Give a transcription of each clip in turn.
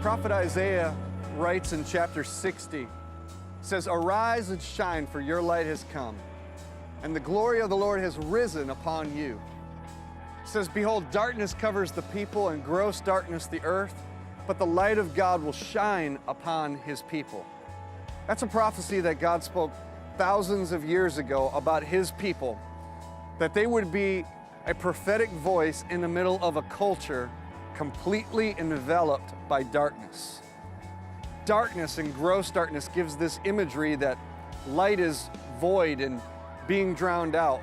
prophet Isaiah writes in chapter 60, says, "Arise and shine, for your light has come, and the glory of the Lord has risen upon you." It says, "Behold, darkness covers the people, and gross darkness the earth, but the light of God will shine upon his people." That's a prophecy that God spoke thousands of years ago about his people, that they would be a prophetic voice in the middle of a culture completely enveloped by darkness. Darkness and gross darkness gives this imagery that light is void and being drowned out.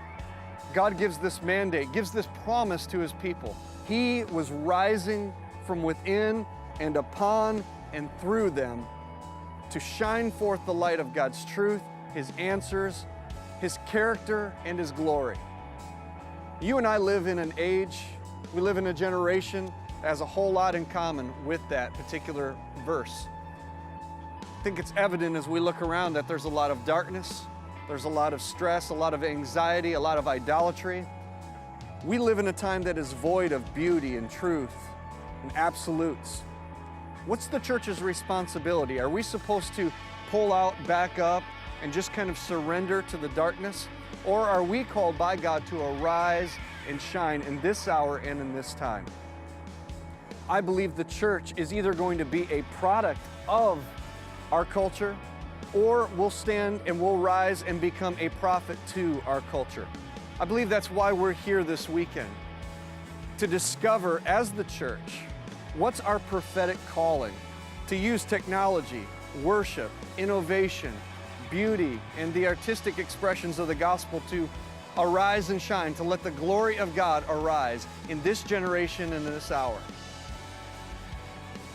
God gives this mandate, gives this promise to his people. He was rising from within and upon and through them to shine forth the light of God's truth, his answers, his character, and his glory. You and I live in an age, we live in a generation that has a whole lot in common with that particular verse. I think it's evident as we look around that there's a lot of darkness, there's a lot of stress, a lot of anxiety, a lot of idolatry. We live in a time that is void of beauty and truth and absolutes. What's the church's responsibility? Are we supposed to pull out, back up, and just kind of surrender to the darkness? Or are we called by God to arise and shine in this hour and in this time? I believe the church is either going to be a product of our culture, or we'll stand and we'll rise and become a prophet to our culture. I believe that's why we're here this weekend, to discover as the church, what's our prophetic calling? To use technology, worship, innovation, beauty, and the artistic expressions of the gospel to arise and shine, to let the glory of God arise in this generation and in this hour.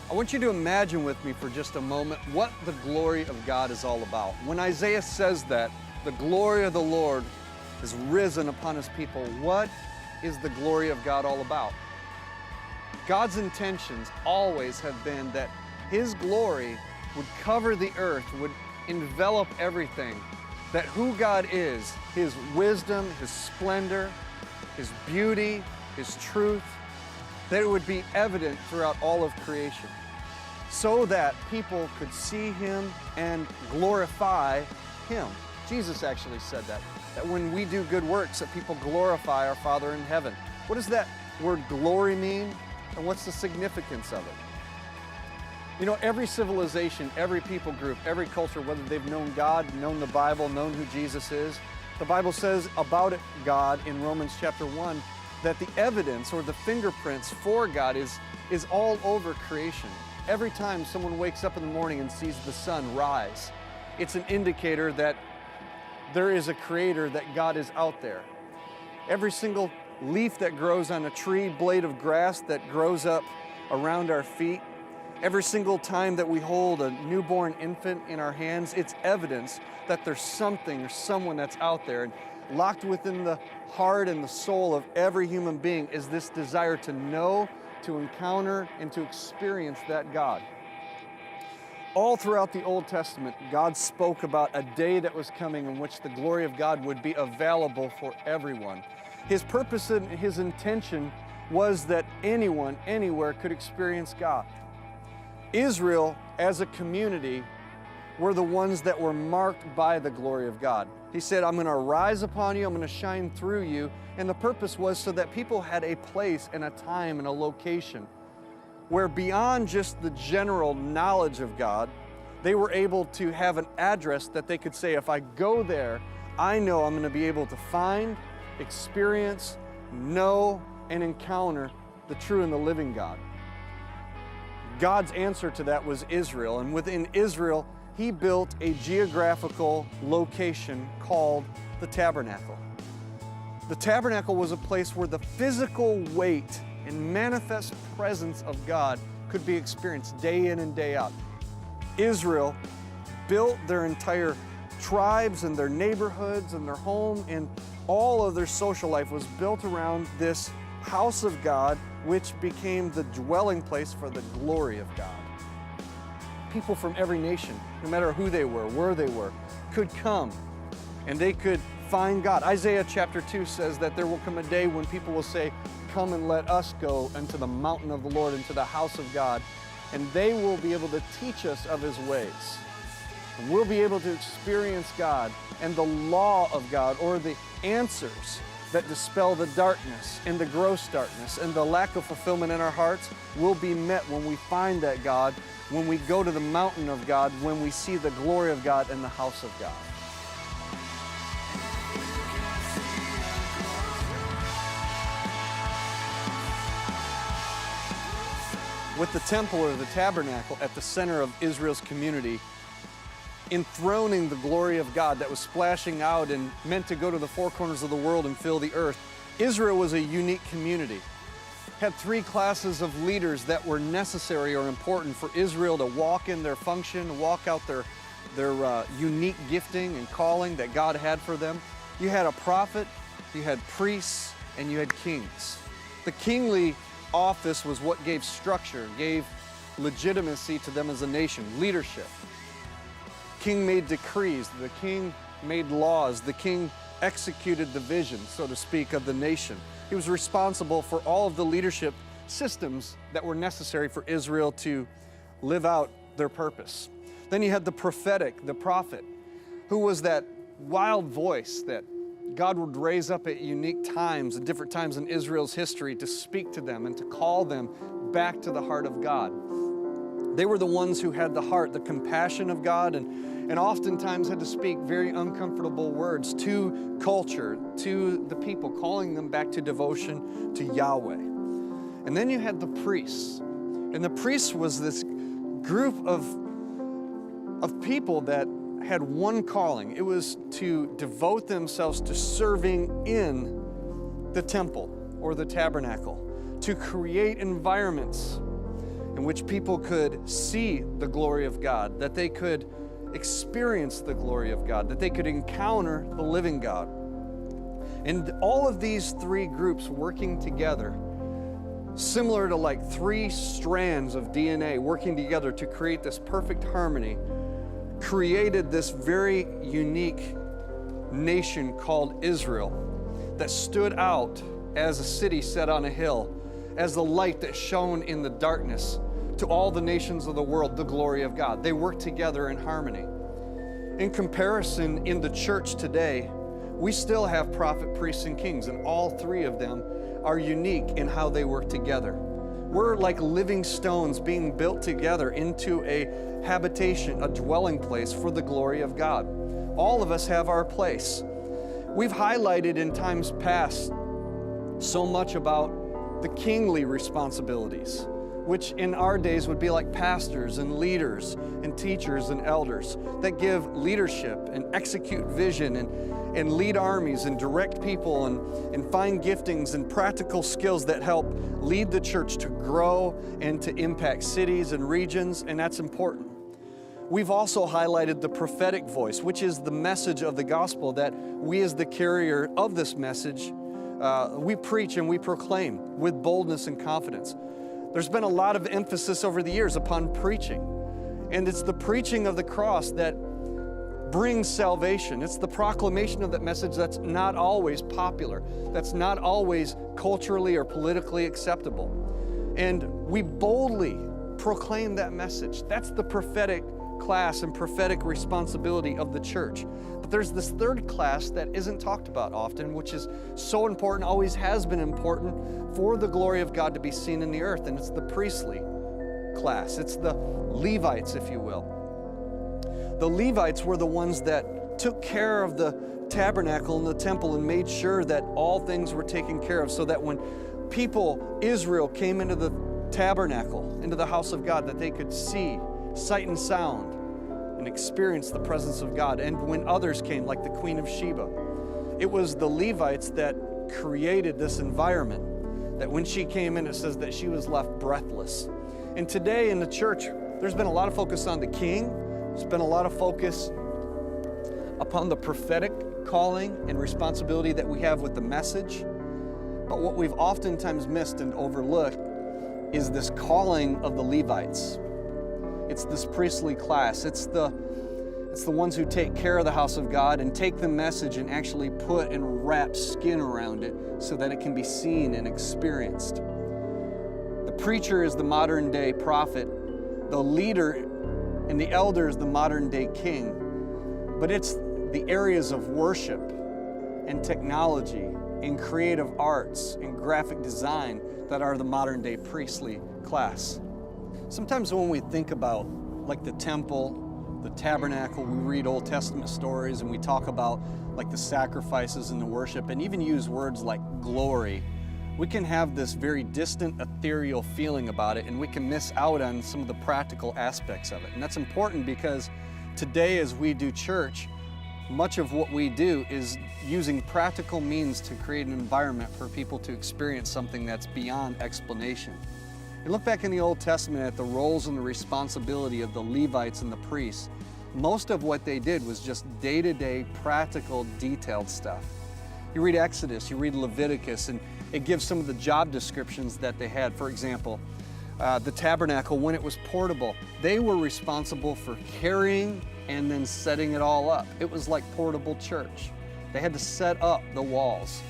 I want you to imagine with me for just a moment what the glory of God is all about. When Isaiah says that, the glory of the Lord has risen upon his people, what is the glory of God all about? God's intentions always have been that his glory would cover the earth, would envelop everything, that who God is, his wisdom, his splendor, his beauty, his truth, that it would be evident throughout all of creation, so that people could see him and glorify him. Jesus actually said that when we do good works, that people glorify our Father in heaven. What does that word glory mean, and what's the significance of it? You know, every civilization, every people group, every culture, whether they've known God, known the Bible, known who Jesus is, the Bible says about it, God in Romans chapter 1, that the evidence or the fingerprints for God is all over creation. Every time someone wakes up in the morning and sees the sun rise, it's an indicator that there is a creator, that God is out there. Every single leaf that grows on a tree, blade of grass that grows up around our feet, every single time that we hold a newborn infant in our hands, it's evidence that there's something or someone that's out there. And locked within the heart and the soul of every human being is this desire to know, to encounter, and to experience that God. All throughout the Old Testament, God spoke about a day that was coming in which the glory of God would be available for everyone. His purpose and his intention was that anyone, anywhere could experience God. Israel, as a community, were the ones that were marked by the glory of God. He said, "I'm going to rise upon you, I'm going to shine through you." And the purpose was so that people had a place and a time and a location where beyond just the general knowledge of God, they were able to have an address that they could say, if I go there, I know I'm going to be able to find, experience, know, and encounter the true and the living God. God's answer to that was Israel, and within Israel, he built a geographical location called the tabernacle. The tabernacle was a place where the physical weight and manifest presence of God could be experienced day in and day out. Israel built their entire tribes and their neighborhoods and their home, and all of their social life was built around this house of God, which became the dwelling place for the glory of God. People from every nation, no matter who they were, where they were, could come and they could find God. Isaiah chapter 2 says that there will come a day when people will say, "Come and let us go unto the mountain of the Lord, into the house of God." and they will be able to teach us of His ways. And we'll be able to experience God and the law of God, or the answers that dispel the darkness and the gross darkness and the lack of fulfillment in our hearts will be met when we find that God, when we go to the mountain of God, when we see the glory of God in the house of God. With the temple or the tabernacle at the center of Israel's community, enthroning the glory of God that was splashing out and meant to go to the four corners of the world and fill the earth, Israel was a unique community. Had three classes of leaders that were necessary or important for Israel to walk in their function, walk out their unique gifting and calling that God had for them. You had a prophet, you had priests, and you had kings. The kingly office was what gave structure, gave legitimacy to them as a nation, leadership. King made decrees, the king made laws, the king executed the vision, so to speak, of the nation. He was responsible for all of the leadership systems that were necessary for Israel to live out their purpose. Then you had the prophetic, the prophet, who was that wild voice that God would raise up at unique times, at different times in Israel's history, to speak to them and to call them back to the heart of God. They were the ones who had the heart, the compassion of God, and oftentimes had to speak very uncomfortable words to culture, to the people, calling them back to devotion to Yahweh. And then you had the priests. And the priests was this group of people that had one calling. It was to devote themselves to serving in the temple or the tabernacle, to create environments in which people could see the glory of God, that they could experience the glory of God, that they could encounter the living God. And all of these three groups working together, similar to like three strands of DNA working together to create this perfect harmony, created this very unique nation called Israel that stood out as a city set on a hill, as the light that shone in the darkness to all the nations of the world, the glory of God. They work together in harmony. In comparison, in the church today, we still have prophet, priests, and kings, and all three of them are unique in how they work together. We're like living stones being built together into a habitation, a dwelling place for the glory of God. All of us have our place. We've highlighted in times past so much about the kingly responsibilities, which in our days would be like pastors and leaders and teachers and elders that give leadership and execute vision and lead armies and direct people and find giftings and practical skills that help lead the church to grow and to impact cities and regions, and that's important. We've also highlighted the prophetic voice, which is the message of the gospel that we as the carrier of this message, we preach and we proclaim with boldness and confidence. There's been a lot of emphasis over the years upon preaching, and it's the preaching of the cross that brings salvation. It's the proclamation of that message that's not always popular, that's not always culturally or politically acceptable. And we boldly proclaim that message. That's the prophetic class and prophetic responsibility of the church. But there's this third class that isn't talked about often, which is so important, always has been important for the glory of God to be seen in the earth, and it's the priestly class. It's the Levites, if you will. The Levites were the ones that took care of the tabernacle and the temple and made sure that all things were taken care of, so that when people, Israel, came into the tabernacle, into the house of God, that they could see, sight and sound, and experience the presence of God. And when others came, like the Queen of Sheba, it was the Levites that created this environment that when she came in, it says that she was left breathless. And today in the church, there's been a lot of focus on the king. There's been a lot of focus upon the prophetic calling and responsibility that we have with the message. But what we've oftentimes missed and overlooked is this calling of the Levites. It's this priestly class. It's the ones who take care of the house of God and take the message and actually put and wrap skin around it so that it can be seen and experienced. The preacher is the modern day prophet, the leader and the elder is the modern day king, but it's the areas of worship and technology and creative arts and graphic design that are the modern day priestly class. Sometimes when we think about like the temple, the tabernacle, we read Old Testament stories and we talk about like the sacrifices and the worship and even use words like glory, we can have this very distant, ethereal feeling about it, and we can miss out on some of the practical aspects of it. And that's important because today as we do church, much of what we do is using practical means to create an environment for people to experience something that's beyond explanation. You look back in the Old Testament at the roles and the responsibility of the Levites and the priests. Most of what they did was just day-to-day, practical, detailed stuff. You read Exodus, you read Leviticus, and it gives some of the job descriptions that they had. For example, the tabernacle, when it was portable, they were responsible for carrying and then setting it all up. It was like portable church. They had to set up the walls,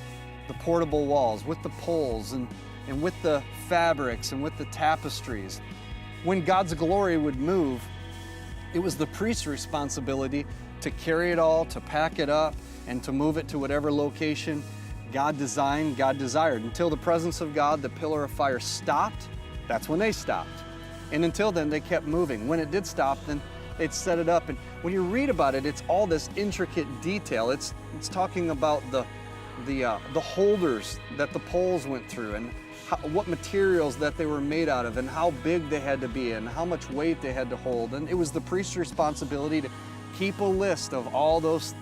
the portable walls with the poles and with the fabrics and with the tapestries. When God's glory would move, it was the priest's responsibility to carry it all, to pack it up, and to move it to whatever location God designed, God desired. Until the presence of God, the pillar of fire stopped, that's when they stopped. And until then, they kept moving. When it did stop, then they'd set it up. And when you read about it, it's all this intricate detail. It's talking about the holders that the poles went through and what materials that they were made out of and how big they had to be and how much weight they had to hold. And it was the priest's responsibility to keep a list of all those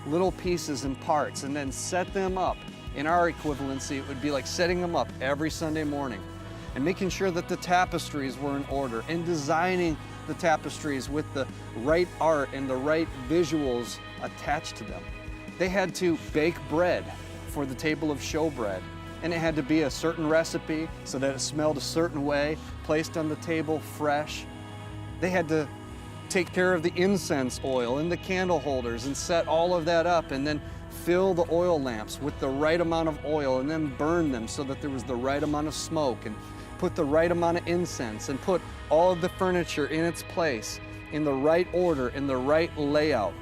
little pieces and parts and then set them up. In our equivalency, it would be like setting them up every Sunday morning and making sure that the tapestries were in order and designing the tapestries with the right art and the right visuals attached to them. They had to bake bread for the table of showbread, and it had to be a certain recipe so that it smelled a certain way, placed on the table fresh. They had to take care of the incense oil and the candle holders and set all of that up and then fill the oil lamps with the right amount of oil and then burn them so that there was the right amount of smoke and put the right amount of incense and put all of the furniture in its place in the right order, in the right layout.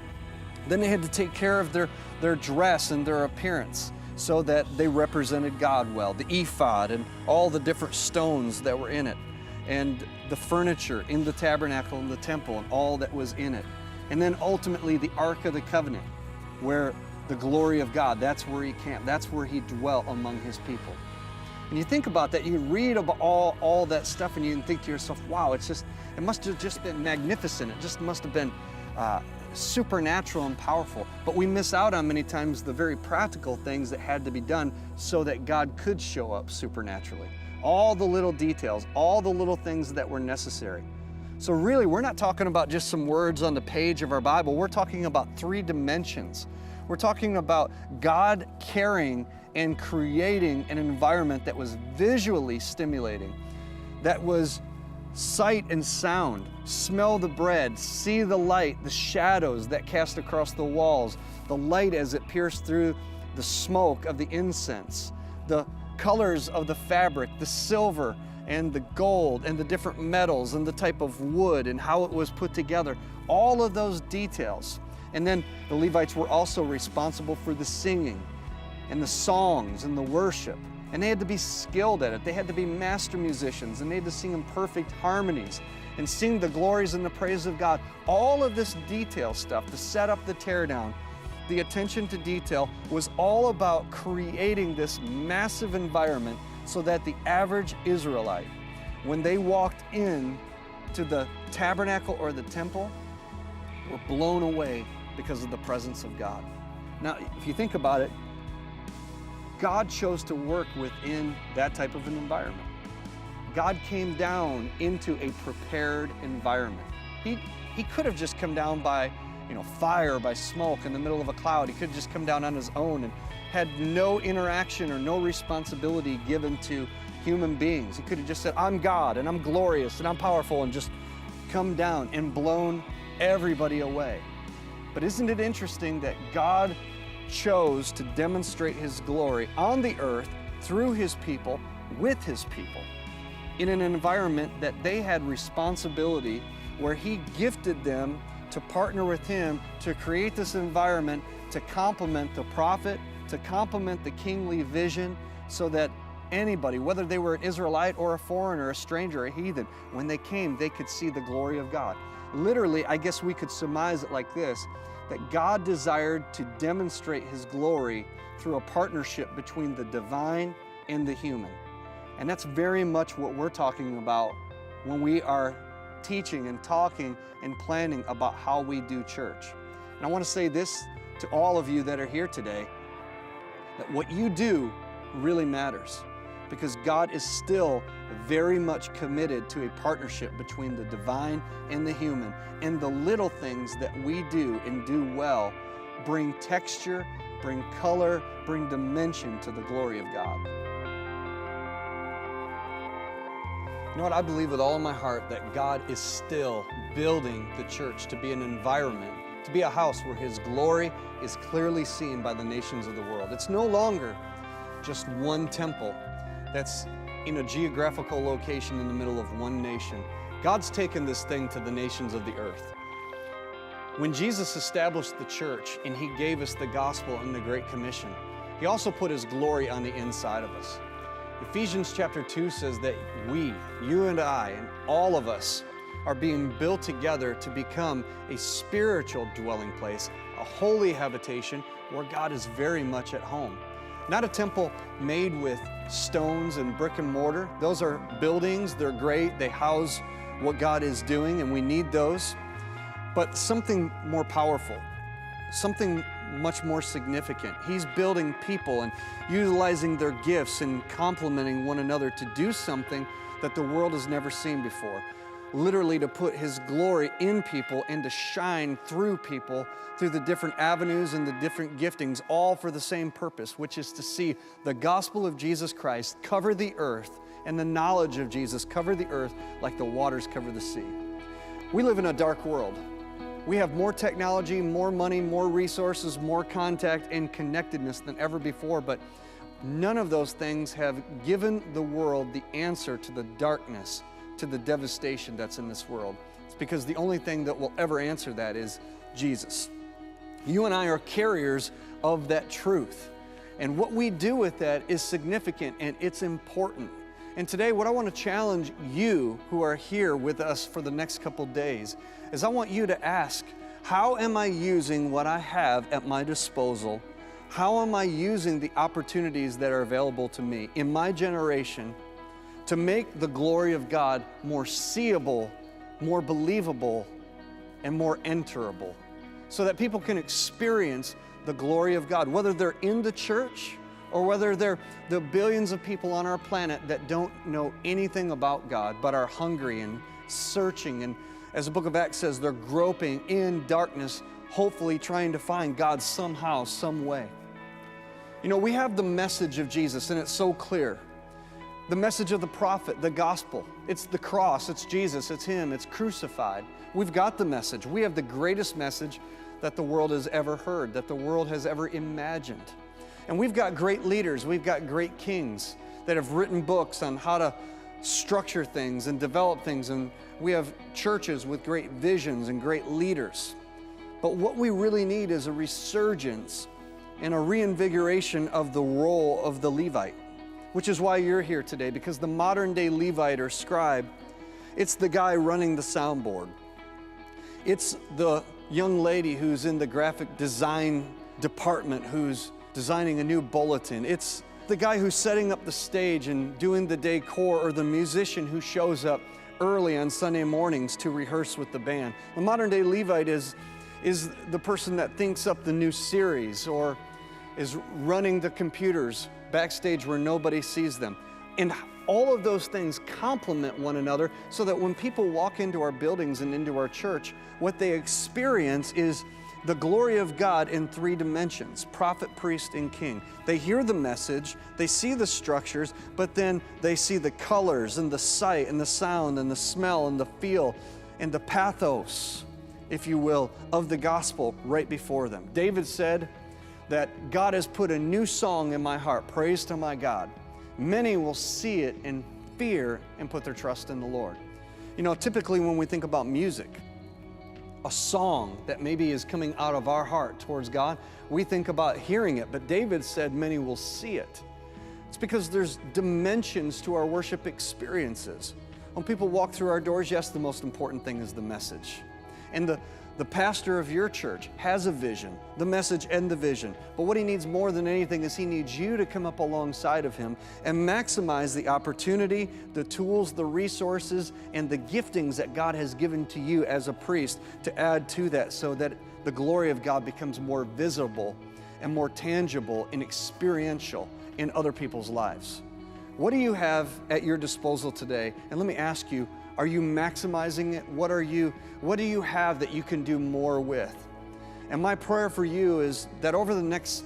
Then they had to take care of their dress and their appearance so that they represented God well. The ephod and all the different stones that were in it, and the furniture in the tabernacle and the temple and all that was in it. And then ultimately the Ark of the Covenant, where the glory of God, that's where he camped, that's where he dwelt among his people. And you think about that, you read about all that stuff and you can think to yourself, wow, it must have just been magnificent. It just must have been supernatural and powerful. But we miss out on many times the very practical things that had to be done so that God could show up supernaturally. All the little details, all the little things that were necessary. So really, we're not talking about just some words on the page of our Bible. We're talking about 3 dimensions. We're talking about God caring and creating an environment that was visually stimulating, that was sight and sound, smell the bread, see the light, the shadows that cast across the walls, the light as it pierced through the smoke of the incense, the colors of the fabric, the silver and the gold and the different metals and the type of wood and how it was put together, all of those details. And then the Levites were also responsible for the singing and the songs and the worship. And they had to be skilled at it. They had to be master musicians, and they had to sing in perfect harmonies and sing the glories and the praise of God. All of this detail stuff, the setup, the teardown, the attention to detail was all about creating this massive environment so that the average Israelite, when they walked in to the tabernacle or the temple, were blown away because of the presence of God. Now, if you think about it, God chose to work within that type of an environment. God came down into a prepared environment. He could have just come down by, fire, by smoke in the middle of a cloud. He could have just come down on his own and had no interaction or no responsibility given to human beings. He could have just said, I'm God and I'm glorious and I'm powerful, and just come down and blown everybody away. But isn't it interesting that God chose to demonstrate his glory on the earth through his people, with his people? in an environment that they had responsibility, where He gifted them to partner with Him to create this environment to complement the prophet, to complement the kingly vision, so that anybody, whether they were an Israelite or a foreigner, a stranger, a heathen, when they came, they could see the glory of God. Literally, I guess we could surmise it like this, that God desired to demonstrate His glory through a partnership between the divine and the human. And that's very much what we're talking about when we are teaching and talking and planning about how we do church. And I want to say this to all of you that are here today, that what you do really matters, because God is still very much committed to a partnership between the divine and the human. And the little things that we do and do well bring texture, bring color, bring dimension to the glory of God. You know what? I believe with all my heart that God is still building the church to be an environment, to be a house where His glory is clearly seen by the nations of the world. It's no longer just one temple that's in a geographical location in the middle of one nation. God's taken this thing to the nations of the earth. When Jesus established the church and He gave us the gospel and the Great Commission, He also put His glory on the inside of us. Ephesians chapter 2 says that we, you and I, and all of us are being built together to become a spiritual dwelling place, a holy habitation where God is very much at home. Not a temple made with stones and brick and mortar. Those are buildings, they're great, they house what God is doing, and we need those. But something more powerful, something much more significant. He's building people and utilizing their gifts and complementing one another to do something that the world has never seen before. Literally to put His glory in people and to shine through people through the different avenues and the different giftings, all for the same purpose, which is to see the gospel of Jesus Christ cover the earth and the knowledge of Jesus cover the earth like the waters cover the sea. We live in a dark world. We have more technology, more money, more resources, more contact and connectedness than ever before, but none of those things have given the world the answer to the darkness, to the devastation that's in this world. It's because the only thing that will ever answer that is Jesus. You and I are carriers of that truth. And what we do with that is significant and it's important. And today, what I want to challenge you who are here with us for the next couple days is I want you to ask, how am I using what I have at my disposal? How am I using the opportunities that are available to me in my generation to make the glory of God more seeable, more believable, and more enterable, so that people can experience the glory of God, whether they're in the church or whether they're the billions of people on our planet that don't know anything about God but are hungry and searching, and as the book of Acts says, they're groping in darkness, hopefully trying to find God somehow, some way. You know, we have the message of Jesus and it's so clear. The message of the prophet, the gospel. It's the cross, it's Jesus, it's Him, it's crucified. We've got the message. We have the greatest message that the world has ever heard, that the world has ever imagined. And we've got great leaders, we've got great kings that have written books on how to structure things and develop things, and we have churches with great visions and great leaders. But what we really need is a resurgence and a reinvigoration of the role of the Levite, which is why you're here today, because the modern day Levite or scribe, it's the guy running the soundboard. It's the young lady who's in the graphic design department who's designing a new bulletin. It's the guy who's setting up the stage and doing the decor, or the musician who shows up early on Sunday mornings to rehearse with the band. The modern day Levite is the person that thinks up the new series or is running the computers backstage where nobody sees them. And all of those things complement one another so that when people walk into our buildings and into our church, what they experience is the glory of God in three dimensions: prophet, priest, and king. They hear the message, they see the structures, but then they see the colors and the sight and the sound and the smell and the feel and the pathos, if you will, of the gospel right before them. David said that God has put a new song in my heart, praise to my God. Many will see it and fear and put their trust in the Lord. You know, typically when we think about music, a song that maybe is coming out of our heart towards God, we think about hearing it, but David said many will see it. It's because there's dimensions to our worship experiences. When people walk through our doors, yes, the most important thing is the message. And the pastor of your church has a vision, the message and the vision. But what he needs more than anything is he needs you to come up alongside of him and maximize the opportunity, the tools, the resources, and the giftings that God has given to you as a priest to add to that so that the glory of God becomes more visible and more tangible and experiential in other people's lives. What do you have at your disposal today? And let me ask you, are you maximizing it? What do you have that you can do more with? And my prayer for you is that over the next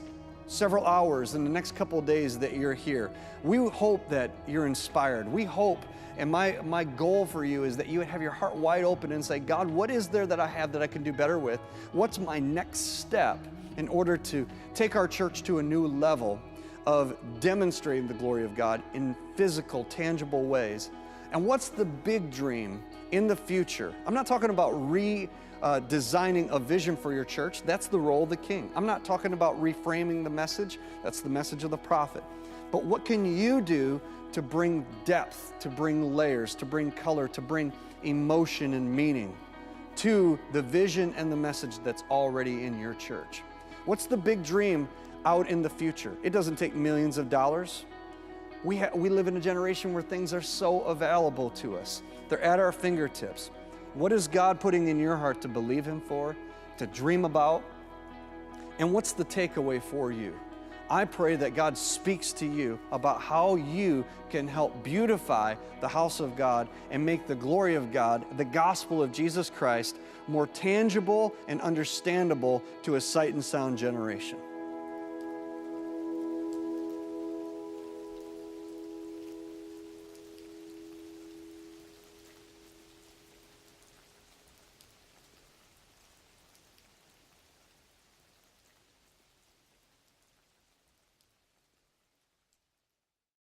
several hours and the next couple of days that you're here, we hope that you're inspired. We hope, and my goal for you is that you would have your heart wide open and say, God, what is there that I have that I can do better with? What's my next step in order to take our church to a new level of demonstrating the glory of God in physical, tangible ways? And what's the big dream in the future? I'm not talking about designing a vision for your church. That's the role of the king. I'm not talking about reframing the message. That's the message of the prophet. But what can you do to bring depth, to bring layers, to bring color, to bring emotion and meaning to the vision and the message that's already in your church? What's the big dream out in the future? It doesn't take millions of dollars. We live in a generation where things are so available to us. They're at our fingertips. What is God putting in your heart to believe Him for, to dream about? And what's the takeaway for you? I pray that God speaks to you about how you can help beautify the house of God and make the glory of God, the gospel of Jesus Christ, more tangible and understandable to a sight and sound generation.